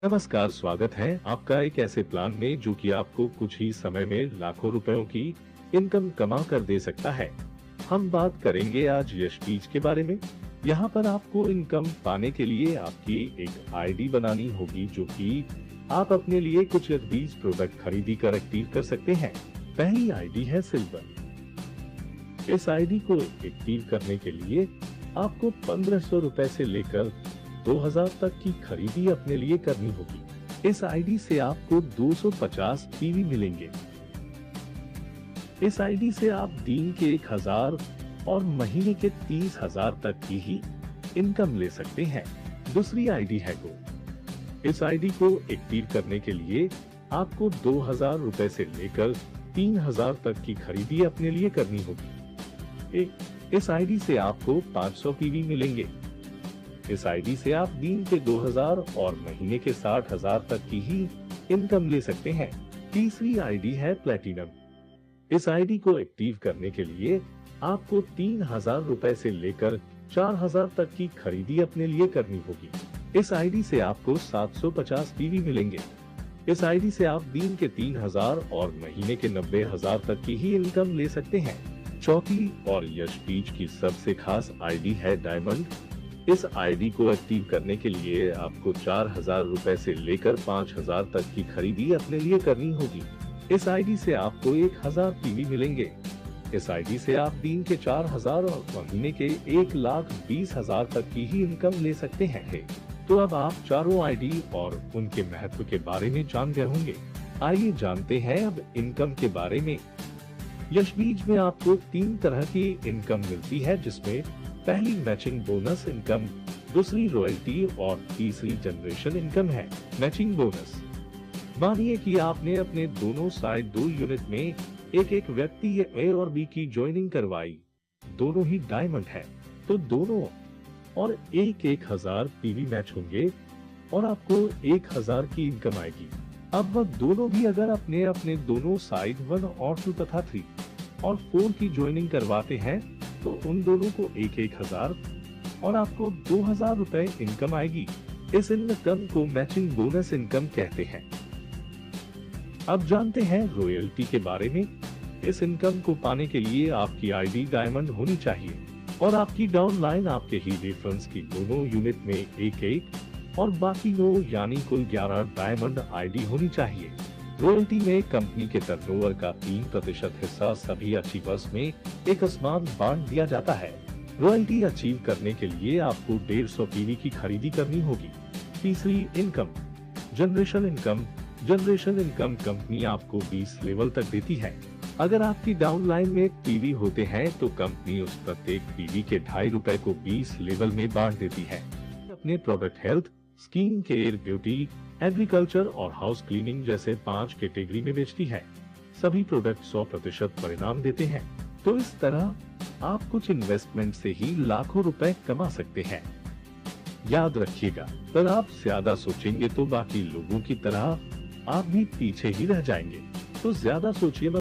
नमस्कार, स्वागत है आपका एक ऐसे प्लान में जो कि आपको कुछ ही समय में लाखों रुपयों की इनकम कमा कर दे सकता है। हम बात करेंगे आज यश बीज के बारे में। यहाँ पर आपको इनकम पाने के लिए आपकी एक आईडी बनानी होगी जो कि आप अपने लिए कुछ बीज प्रोडक्ट खरीदी कर एक्टिव कर सकते हैं। पहली आईडी है सिल्वर। इस आईडी को एक्टिव करने के लिए आपको 1500 रुपए से लेकर 2000 तक की खरीदी अपने लिए करनी होगी। इस आईडी से आपको 250 पीवी मिलेंगे। इस आईडी से आप दिन के 1000 और महीने के 30,000 तक की ही इनकम ले सकते हैं। दूसरी आईडी है गो। इस आईडी को एक्टिव करने के लिए आपको 2000 रुपए से लेकर 3000 तक की खरीदी अपने लिए करनी होगी। इस आईडी से आपको 500 पीवी मिलेंगे। इस आईडी से आप दिन के 2000 और महीने के 60,000 तक की ही इनकम ले सकते हैं। तीसरी आईडी है प्लेटिनम। इस आईडी को एक्टिव करने के लिए आपको 3000 रुपए से लेकर 4000 तक की खरीदी अपने लिए करनी होगी। इस आईडी से आपको 750 पीवी मिलेंगे। इस आईडी से आप दिन के 3000 और महीने के 90,000 तक की ही इनकम ले सकते हैं। चौथी और यश बीज की सबसे खास आईडी है डायमंड। इस आईडी को एक्टिव करने के लिए आपको 4000 रुपए से लेकर 5000 तक की खरीदी अपने लिए करनी होगी। इस आईडी से आपको 1000 पीवी मिलेंगे। इस आईडी से आप दिन के 4000 और महीने के 1,20,000 तक की ही इनकम ले सकते हैं। तो अब आप चारों आईडी और उनके महत्व के बारे में जान गए होंगे। आइए जानते हैं अब इनकम के बारे में। यश बीज में आपको 3 तरह की इनकम मिलती है, जिसमें पहली मैचिंग बोनस इनकम, दूसरी रॉयल्टी और तीसरी जनरेशन इनकम है। मैचिंग बोनस, मानिए कि आपने अपने दोनों साइड 2 यूनिट में एक व्यक्ति ए और बी की ज्वाइनिंग करवाई। दोनों ही डायमंड है, तो दोनों और 1,000 पीवी मैच होंगे और आपको 1000 की इनकम आएगी। अब वह दोनों भी अगर अपने अपने दोनों साइड 1 और 2 तथा 3 और 4 की ज्वाइनिंग करवाते हैं तो उन दोनों को 1,000 और आपको 2000 रुपए इनकम आएगी। इस इनकम को मैचिंग बोनस इनकम कहते हैं। अब जानते हैं रॉयल्टी के बारे में। इस इनकम को पाने के लिए आपकी आईडी डायमंड होनी चाहिए और आपकी डाउनलाइन आपके ही रेफरेंस की दोनों यूनिट में 1 और बाकी 9 यानी कुल 11 डायमंड आईडी होनी चाहिए। रॉयल्टी में कंपनी के टर्नओवर का 3% हिस्सा सभी अचीवर्स में एक समान बांट दिया जाता है। रॉयल्टी अचीव करने के लिए आपको 150 पीवी की खरीदी करनी होगी। तीसरी income, generation income. Generation income company आपको 20 लेवल तक देती है। अगर आपकी डाउनलाइन में पीवी होते हैं तो कंपनी उस प्रत्येक पीवी के 2.5 रुपए को 20 लेवल में बांट देती है। अपने product health, skin care, beauty, agriculture और हाउस क्लीनिंग जैसे 5 कैटेगरी में बेचती है। सभी प्रोडक्ट 100% परिणाम देते हैं। तो इस तरह आप कुछ इन्वेस्टमेंट से ही लाखों रुपए कमा सकते हैं। याद रखिएगा, अगर आप ज्यादा सोचेंगे तो बाकी लोगों की तरह आप भी पीछे ही रह जाएंगे। तो ज्यादा सोचिए मत।